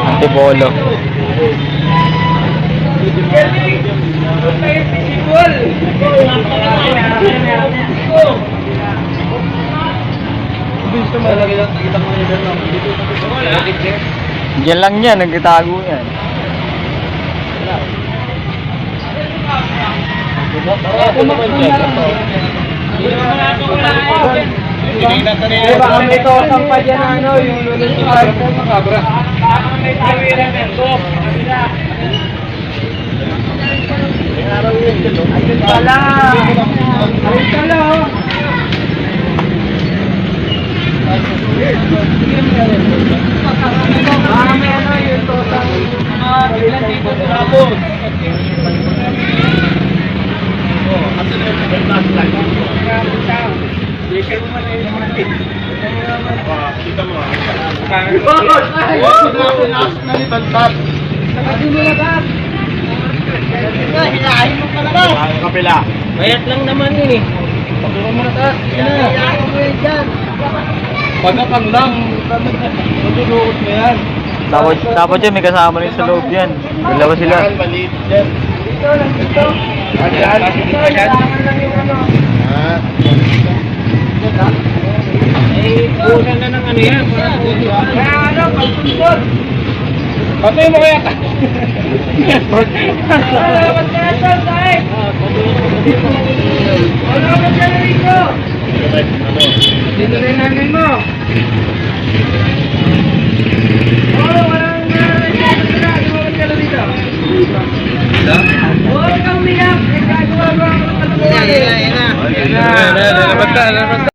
Antipolo. Diyan lang yan, nagtatago yan. Baka may tosang pa dyan ano, yung lunes yung makabra. Baka may tawiran ito. Ayun pala. Ayun pala. Baka may ano, yung tosang ilan dito sa labos. Kita mo. Hilahin mo pala ba? Kapila. Mayat lang naman yun eh. Pagkakas mo na taas. Hilahin mo yan dyan. Pagkakan lang. Matulukot mo yan. Tapos yun, may kasama rin sa loob yan. Dalawa sila. Maliit dyan. Dito lang dito. Dito lang yung ano. Eh, busan na ng ano yan. Kaya ano, pagsunsod. Patay mo kaya ka. Salamat ka ito, Saik. Salamat ka na rito. Dito rin namin mo. Oo, walang salamat ka na rito. Huwag kang umiyak. Gagawa mo ako ng katulungan. Yan na.